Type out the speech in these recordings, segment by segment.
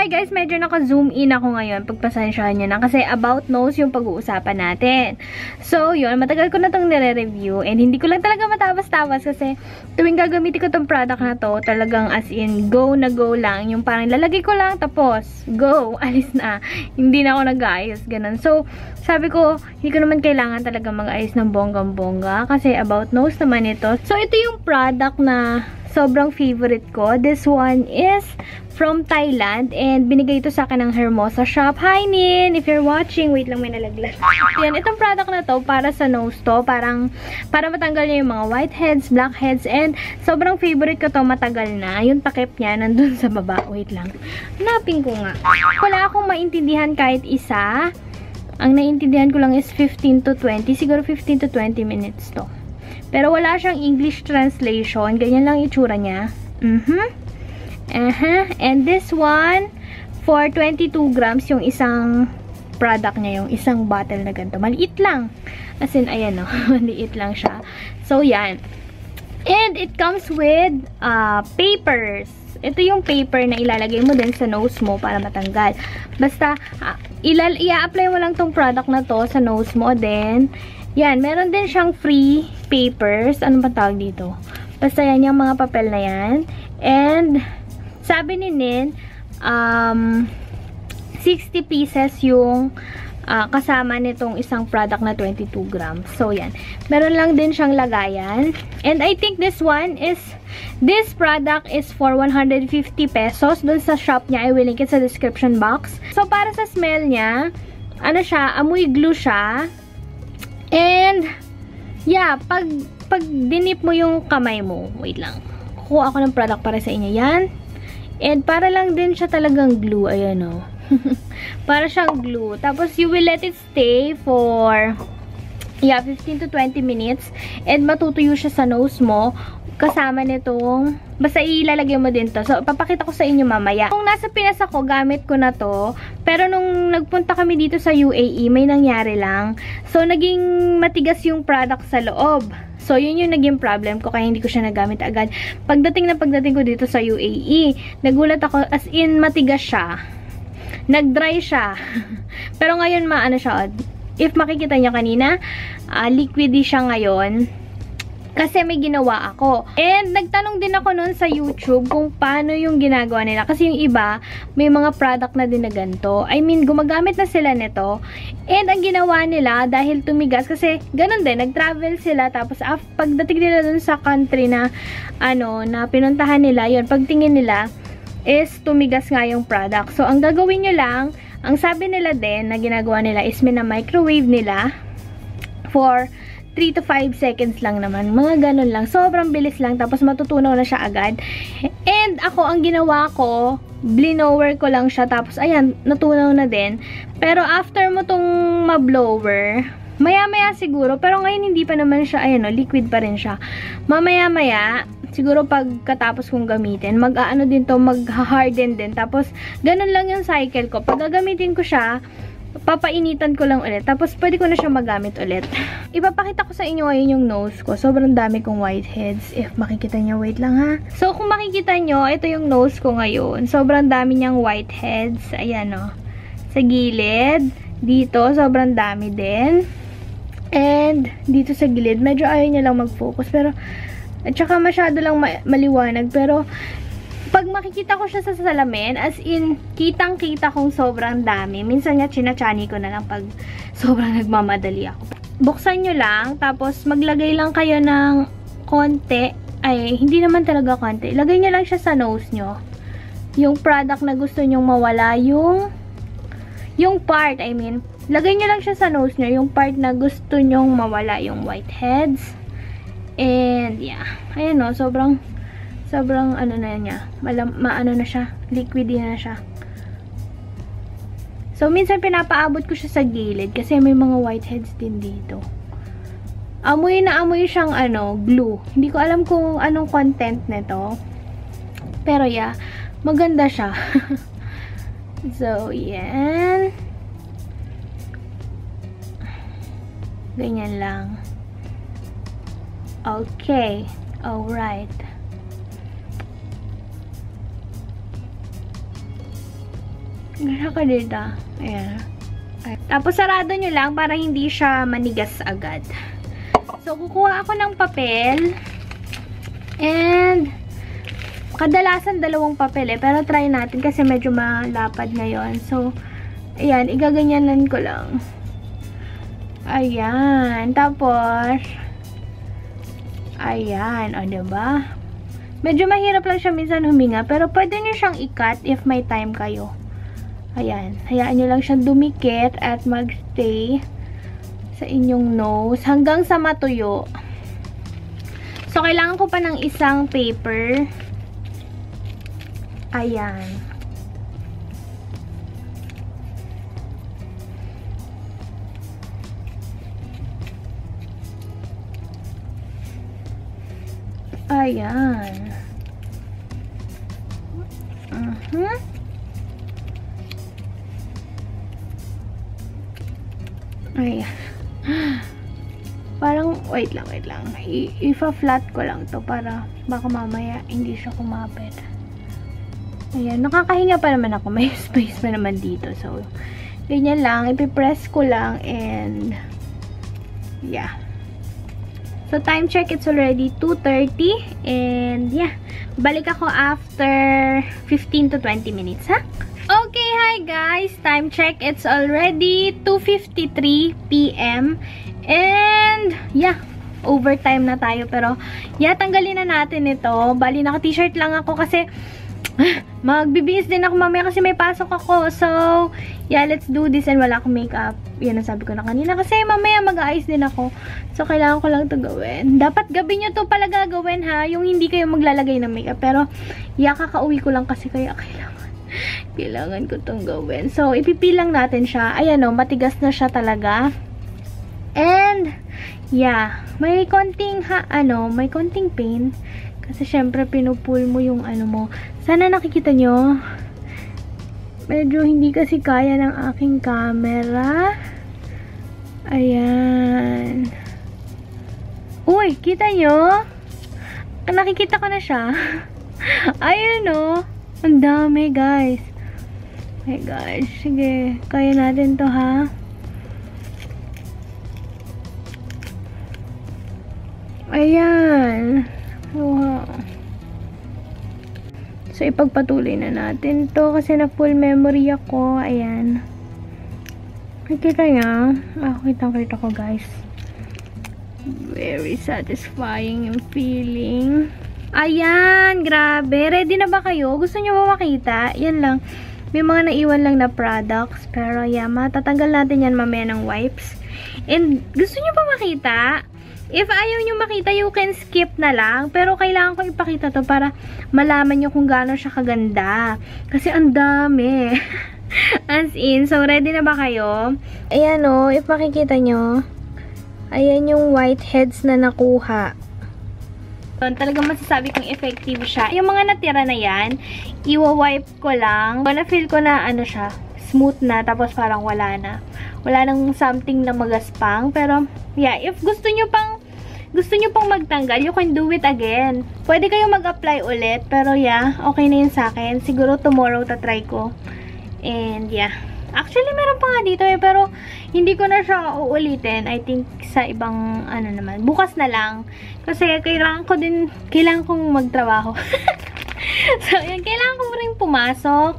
Hi guys, medyo naka-zoom in ako ngayon. Pagpasensyahan nyo na kasi about nose yung pag-uusapan natin. So, yun. Matagal ko na itong nire-review and hindi ko lang talaga matapos-tawas kasi tuwing gagamitin ko itong product na to, talagang as in, go na go lang. Yung parang lalagay ko lang, tapos, go, alis na. Hindi na ako nag-aayos, ganun. So, sabi ko, hindi ko naman kailangan talaga mag-ayos ng bonggang-bongga kasi about nose naman ito. So, ito yung product na sobrang favorite ko. This one is from Thailand and binigay ito sa akin ng Hermosa Shop. Hi, Nin! If you're watching, wait lang, may nalaglag. Yan, itong product na to, para sa nose to, para matanggal niya yung mga whiteheads, blackheads, and sobrang favorite ko to, matagal na. Yung takip niya, nandun sa baba. Wait lang. Hanapin ko nga. Wala akong maintindihan kahit isa. Ang naintindihan ko lang is 15 to 20. Siguro 15 to 20 minutes to. Pero wala siyang English translation. Ganyan lang itsura niya. And this one, for 22 grams, yung isang product niya, yung isang bottle na ganito. Maliit lang. As in, ayan o. Maliit lang siya. So, yan. And it comes with papers. Ito yung paper na ilalagay mo din sa nose mo para matanggal. Basta, i-apply mo lang tong product na to sa nose mo. Then, yan. Meron din siyang free papers. Ano ba tawag dito? Basta yan, yung mga papel na yan. And, sabi ni Nin, 60 pieces yung kasama nitong isang product na 22 grams. So, yan. Meron lang din siyang lagayan. And I think this product is for 150 pesos. Doon sa shop niya, I will link it sa description box. So, para sa smell niya, ano siya, amoy glue siya. And, yeah, pag dinip mo yung kamay mo, wait lang. Kukuha ako ng product para sa inyo. Yan. And para lang din siya talagang glue. Ayan o. Para siyang glue. Tapos, you will let it stay for 15 to 20 minutes. And matutuyo siya sa nose mo. Kasama nitong, basta ilalagay mo din to. So, papakita ko sa inyo mamaya. Kung nasa Pinas ako, gamit ko na to. Pero nung nagpunta kami dito sa UAE, may nangyari lang. So, naging matigas yung product sa loob. So, yun yung naging problem ko, kaya hindi ko siya nagamit agad. Pagdating ko dito sa UAE, nagulat ako, as in, matigas siya. Nag-dry siya. Pero ngayon, maano siya. If makikita nyo kanina, liquidy siya ngayon. Kasi may ginawa ako. And, nagtanong din ako noon sa YouTube kung paano yung ginagawa nila. Kasi yung iba, may mga product na din na ganito. I mean, gumagamit na sila nito. And, ang ginawa nila, dahil tumigas, kasi ganun din, nag-travel sila. Tapos, pagdating nila dun sa country na, na pinuntahan nila, yun, pagtingin nila, is tumigas nga yung product. So, ang gagawin nyo lang, ang sabi nila din, na ginagawa nila, is microwave nila for 3 to 5 seconds lang naman. Mga ganun lang. Sobrang bilis lang. Tapos matutunaw na siya agad. And ako, ang ginawa ko, blinower ko lang siya. Tapos, ayan, natunaw na din. Pero after mo tong ma-blower, maya-maya siguro. Pero ngayon, hindi pa naman siya, ayan o, liquid pa rin siya. Mamaya-maya, siguro pagkatapos kong gamitin, mag-aano din to, mag-harden din. Tapos, ganun lang yung cycle ko. Pag gagamitin ko siya, papainitan ko lang ulit. Tapos, pwede ko na siya magamit ulit. Ipapakita ko sa inyo ngayon yung nose ko. Sobrang dami kong whiteheads. If makikita nyo, wait lang ha. So, kung makikita nyo, ito yung nose ko ngayon. Sobrang dami niyang whiteheads. Ayan o. Sa gilid. Dito, sobrang dami din. And, dito sa gilid, medyo ayaw niya lang mag-focus. Pero, at saka masyado lang maliwanag. Pero, pag makikita ko siya sa salamin, as in, kitang-kita kong sobrang dami. Minsan nga, chinachani ko na lang pag sobrang nagmamadali ako. Buksan nyo lang, tapos maglagay lang kayo ng konti. Ay, hindi naman talaga konti. Lagay nyo lang siya sa nose nyo. Yung product na gusto nyong mawala, yung part, I mean, lagay nyo lang siya sa nose nyo, yung part na gusto nyong mawala, yung whiteheads. And, yeah. Ayan o, sobrang ano na niya. Maano na siya. Liquidy na siya. So, minsan pinapaabot ko siya sa gilid kasi may mga whiteheads din dito. Amoy na amoy siyang glue. Hindi ko alam kung anong content nito. Pero yeah, maganda siya. So, yan. Ganyan lang. Okay. Alright. Gano'n ka dito. Ayan. Tapos, sarado nyo lang para hindi siya manigas agad. So, kukuha ako ng papel. And, kadalasan 2 papel eh. Pero, try natin kasi medyo malapad ngayon. So, ayan. Igaganyanan ko lang. Ayan. Tapos, ayan. O, diba? Medyo mahirap lang siya minsan huminga. Pero, pwede nyo siyang i-cut if may time kayo. Ayan. Hayaan nyo lang siyang dumikit at magstay sa inyong nose hanggang sa matuyo. So, kailangan ko pa ng isang paper. Ayan. Ayan. Ayan. Parang, wait lang. Ifa-flat ko lang to para baka mamaya hindi siya kumapit. Ayan. Nakakahinga pa naman ako. May space pa naman dito. So, ganyan lang. Ipipress ko lang and yeah. So, time check. It's already 2:30 and yeah. Balik ako after 15 to 20 minutes, ha? Okay, hi guys! Time check. It's already 2:53 p.m. And, yeah, overtime na tayo. Pero, yeah, tanggalin na natin ito. Bali, naka-t-shirt lang ako kasi magbibihis din ako mamaya kasi may pasok ako. So, yeah, let's do this. And wala akong makeup. Yan ang sabi ko na kanina. Kasi mamaya mag-aayos din ako. So, kailangan ko lang ito gawin. Dapat gabi nyo to pala gagawin, ha? Yung hindi kayo maglalagay ng makeup. Pero, yeah, kakauwi ko lang kasi kaya kailangan ko itong gawin. So, ipipilang natin siya. Ayan o, matigas na siya talaga. And, yeah, may konting, may konting pain. Kasi, syempre, pinupull mo yung mo. Sana nakikita nyo. Medyo hindi kasi kaya ng aking camera. Ayan. Uy, kita nyo? Nakikita ko na siya. Ayan o. Ang dami, guys. Oh my gosh. Sige. Kaya natin to, ha? Ayan. Wow. So, ipagpatuloy na natin to kasi na full memory ako. Ayan. Nakikita niya. Kitang-kita ko, guys. Very satisfying yung feeling. Ayan, grabe. Ready na ba kayo? Gusto nyo ba makita? Yan lang. May mga naiwan lang na products. Pero, yeah, matatanggal natin yan mamaya ng wipes. And, gusto nyo ba makita? If ayaw nyo makita, you can skip na lang. Pero, kailangan ko ipakita to para malaman nyo kung gaano siya kaganda. Kasi, ang dami. As in. So, ready na ba kayo? Ayan o, if makikita nyo. Ayan yung whiteheads na nakuha. Talagang masasabi kong effective siya. Yung mga natira na yan, iwa-wipe ko lang. Na-feel ko na siya, smooth na, tapos parang wala na. Wala nang something na magaspang. Pero, yeah, if gusto nyo pang magtanggal, you can do it again. Pwede kayo mag-apply ulit. Pero, yeah, okay na yun sa akin. Siguro tomorrow tatry ko. And, yeah. Actually, meron pa nga dito pero hindi ko na siya uulitin. I think sa ibang, naman. Bukas na lang. Kasi kailangan kong magtrabaho. So, yun, kailangan ko rin pumasok.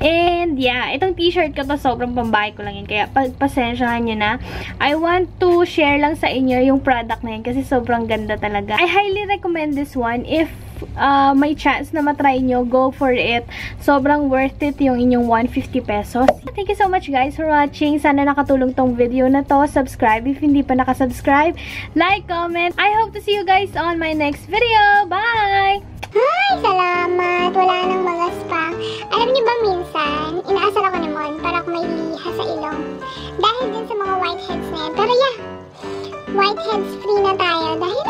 And, yeah, itong t-shirt ko to, sobrang pambahay ko lang yun. Kaya, pasensyahan nyo na. I want to share lang sa inyo yung product na yun kasi sobrang ganda talaga. I highly recommend this one. If may chance na matry nyo, go for it. Sobrang worth it yung inyong 150 pesos. Thank you so much guys for watching. Sana nakatulong tong video na to. Subscribe if hindi pa nakasubscribe. Like, comment. I hope to see you guys on my next video. Bye! Hi! Salamat! Wala nang mga spam. Alam niyo ba minsan, inaasar ako ni Mon para ako may liha sa ilong. Dahil din sa mga whiteheads na yan. Pero yeah, whiteheads free na tayo. Dahil